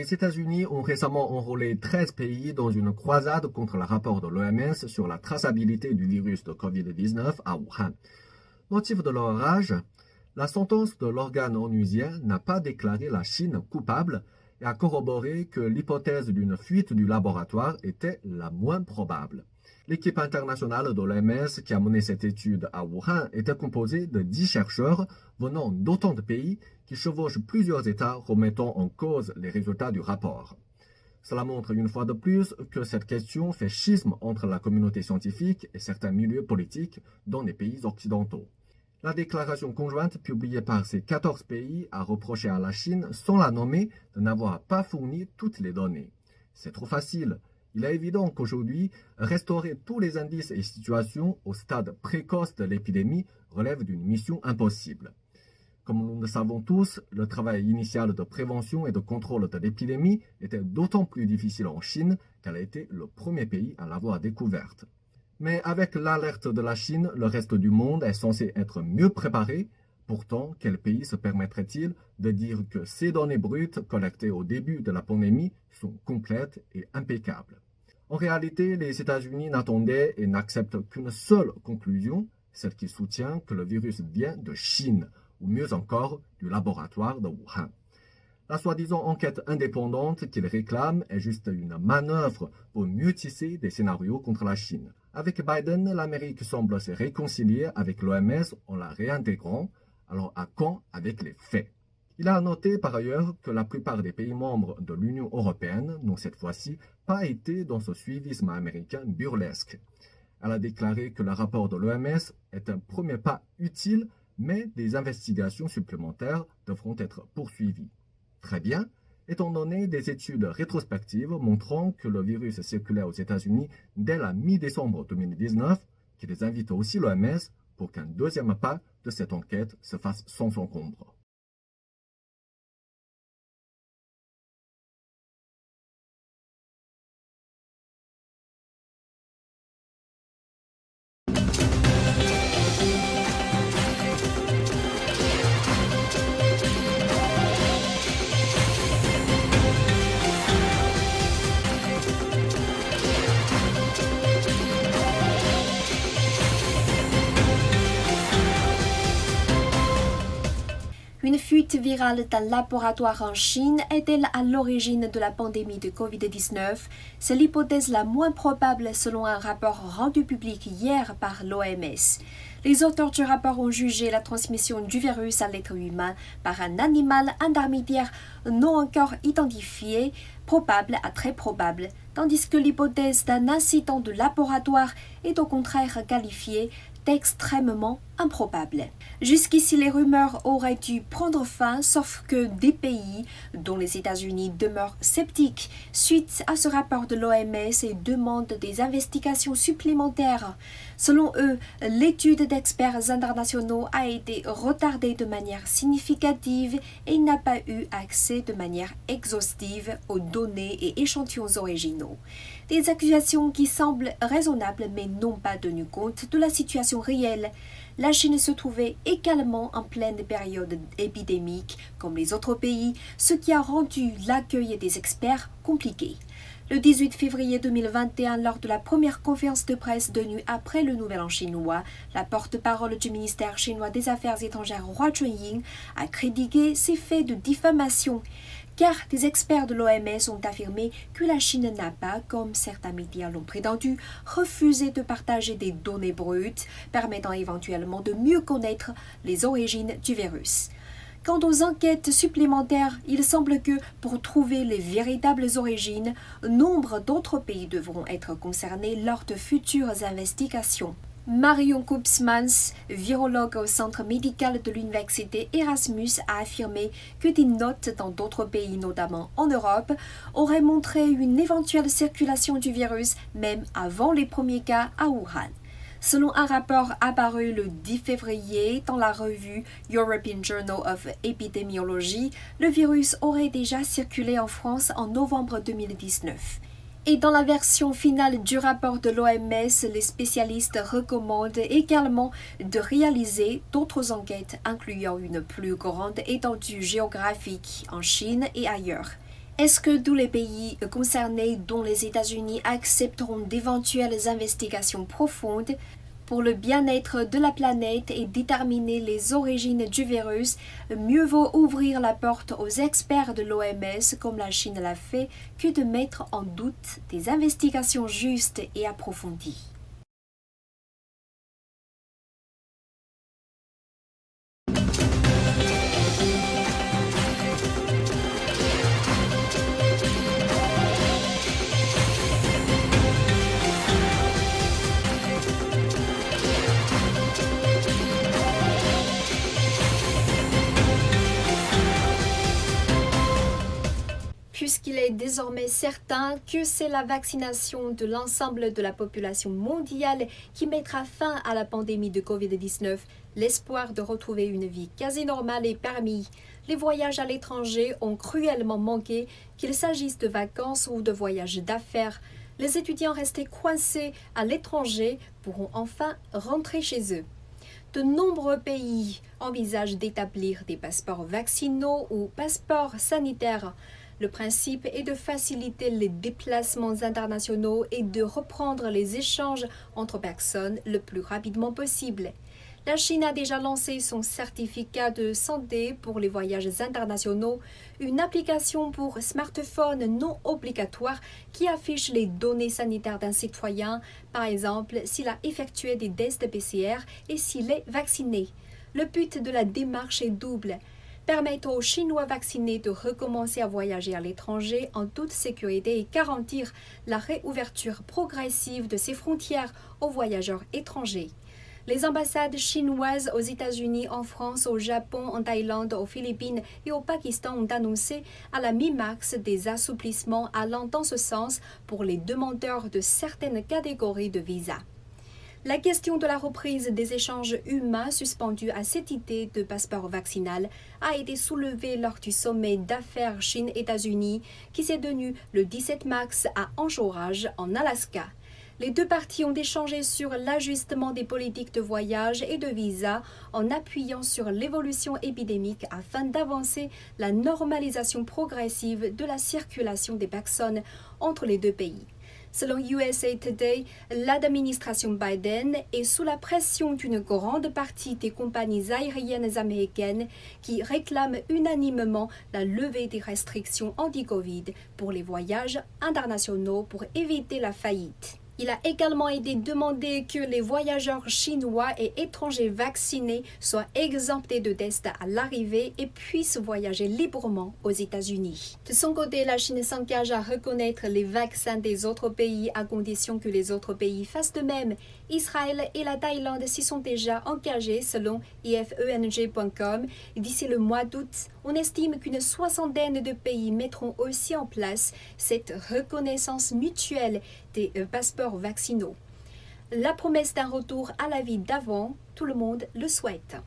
Les États-Unis ont récemment enrôlé 13 pays dans une croisade contre le rapport de l'OMS sur la traçabilité du virus de Covid-19 à Wuhan. Motif de leur rage, la sentence de l'organe onusien n'a pas déclaré la Chine coupable et a corroboré que l'hypothèse d'une fuite du laboratoire était la moins probable. L'équipe internationale de l'OMS qui a mené cette étude à Wuhan était composée de 10 chercheurs venant d'autant de pays qui chevauchent plusieurs États remettant en cause les résultats du rapport. Cela montre une fois de plus que cette question fait schisme entre la communauté scientifique et certains milieux politiques dans les pays occidentaux. La déclaration conjointe publiée par ces 14 pays a reproché à la Chine, sans la nommer, de n'avoir pas fourni toutes les données. C'est trop facile. Il est évident qu'aujourd'hui, restaurer tous les indices et situations au stade précoce de l'épidémie relève d'une mission impossible. Comme nous le savons tous, le travail initial de prévention et de contrôle de l'épidémie était d'autant plus difficile en Chine qu'elle a été le premier pays à l'avoir découverte. Mais avec l'alerte de la Chine, le reste du monde est censé être mieux préparé. Pourtant, quel pays se permettrait-il de dire que ces données brutes collectées au début de la pandémie sont complètes et impeccables? En réalité, les États-Unis n'attendaient et n'acceptent qu'une seule conclusion, celle qui soutient que le virus vient de Chine, ou mieux encore, du laboratoire de Wuhan. La soi-disant enquête indépendante qu'ils réclament est juste une manœuvre pour mieux tisser des scénarios contre la Chine. Avec Biden, l'Amérique semble se réconcilier avec l'OMS en la réintégrant. Alors à quand avec les faits? Il a noté par ailleurs que la plupart des pays membres de l'Union européenne n'ont cette fois-ci pas été dans ce suivisme américain burlesque. Elle a déclaré que le rapport de l'OMS est un premier pas utile, mais des investigations supplémentaires devront être poursuivies. Très bien, étant donné des études rétrospectives montrant que le virus circulait aux États-Unis dès la mi-décembre 2019, qui les invite aussi l'OMS pour qu'un deuxième pas de cette enquête se fasse sans encombre. Une fuite virale d'un laboratoire en Chine est-elle à l'origine de la pandémie de Covid-19? C'est l'hypothèse la moins probable selon un rapport rendu public hier par l'OMS. Les auteurs du rapport ont jugé la transmission du virus à l'être humain par un animal intermédiaire non encore identifié probable à très probable, tandis que l'hypothèse d'un incident de laboratoire est au contraire qualifiée d'extrêmement improbable. Jusqu'ici, les rumeurs auraient dû prendre fin, sauf que des pays, dont les États-Unis, demeurent sceptiques suite à ce rapport de l'OMS et demandent des investigations supplémentaires. Selon eux, l'étude d'experts internationaux a été retardée de manière significative et n'a pas eu accès de manière exhaustive aux données et échantillons originaux. Des accusations qui semblent raisonnables mais n'ont pas tenu compte de la situation réelle. La Chine se trouvait également en pleine période épidémique, comme les autres pays, ce qui a rendu l'accueil des experts compliqué. Le 18 février 2021, lors de la première conférence de presse tenue après le Nouvel An chinois, la porte-parole du ministère chinois des Affaires étrangères Hua Chunying a critiqué ces faits de diffamation, car des experts de l'OMS ont affirmé que la Chine n'a pas, comme certains médias l'ont prétendu, refusé de partager des données brutes permettant éventuellement de mieux connaître les origines du virus. Quant aux enquêtes supplémentaires, il semble que, pour trouver les véritables origines, nombre d'autres pays devront être concernés lors de futures investigations. Marion Koopmans, virologue au centre médical de l'université Erasmus, a affirmé que des notes dans d'autres pays, notamment en Europe, auraient montré une éventuelle circulation du virus, même avant les premiers cas à Wuhan. Selon un rapport apparu le 10 février dans la revue European Journal of Epidemiology, le virus aurait déjà circulé en France en novembre 2019. Et dans la version finale du rapport de l'OMS, les spécialistes recommandent également de réaliser d'autres enquêtes incluant une plus grande étendue géographique en Chine et ailleurs. Est-ce que tous les pays concernés, dont les États-Unis, accepteront d'éventuelles investigations profondes pour le bien-être de la planète et déterminer les origines du virus? Mieux vaut ouvrir la porte aux experts de l'OMS, comme la Chine l'a fait, que de mettre en doute des investigations justes et approfondies. Puisqu'il est désormais certain que c'est la vaccination de l'ensemble de la population mondiale qui mettra fin à la pandémie de Covid-19, l'espoir de retrouver une vie quasi normale est permis. Les voyages à l'étranger ont cruellement manqué, qu'il s'agisse de vacances ou de voyages d'affaires. Les étudiants restés coincés à l'étranger pourront enfin rentrer chez eux. De nombreux pays envisagent d'établir des passeports vaccinaux ou passeports sanitaires. Le principe est de faciliter les déplacements internationaux et de reprendre les échanges entre personnes le plus rapidement possible. La Chine a déjà lancé son certificat de santé pour les voyages internationaux, une application pour smartphone non obligatoire qui affiche les données sanitaires d'un citoyen, par exemple s'il a effectué des tests PCR et s'il est vacciné. Le but de la démarche est double. Permettre aux Chinois vaccinés de recommencer à voyager à l'étranger en toute sécurité et garantir la réouverture progressive de ses frontières aux voyageurs étrangers. Les ambassades chinoises aux États-Unis, en France, au Japon, en Thaïlande, aux Philippines et au Pakistan ont annoncé à la mi-mars des assouplissements allant dans ce sens pour les demandeurs de certaines catégories de visas. La question de la reprise des échanges humains suspendus à cette idée de passeport vaccinal a été soulevée lors du sommet d'affaires Chine-États-Unis qui s'est tenu le 17 mars à Anchorage, en Alaska. Les deux parties ont échangé sur l'ajustement des politiques de voyage et de visa en appuyant sur l'évolution épidémique afin d'avancer la normalisation progressive de la circulation des personnes entre les deux pays. Selon USA Today, l'administration Biden est sous la pression d'une grande partie des compagnies aériennes américaines qui réclament unanimement la levée des restrictions anti-Covid pour les voyages internationaux pour éviter la faillite. Il a également été demandé que les voyageurs chinois et étrangers vaccinés soient exemptés de tests à l'arrivée et puissent voyager librement aux États-Unis. De son côté, la Chine s'engage à reconnaître les vaccins des autres pays à condition que les autres pays fassent de même. Israël et la Thaïlande s'y sont déjà engagés selon ifeng.com. D'ici le mois d'août, on estime qu'une soixantaine de pays mettront aussi en place cette reconnaissance mutuelle des passeports vaccinaux. La promesse d'un retour à la vie d'avant, tout le monde le souhaite.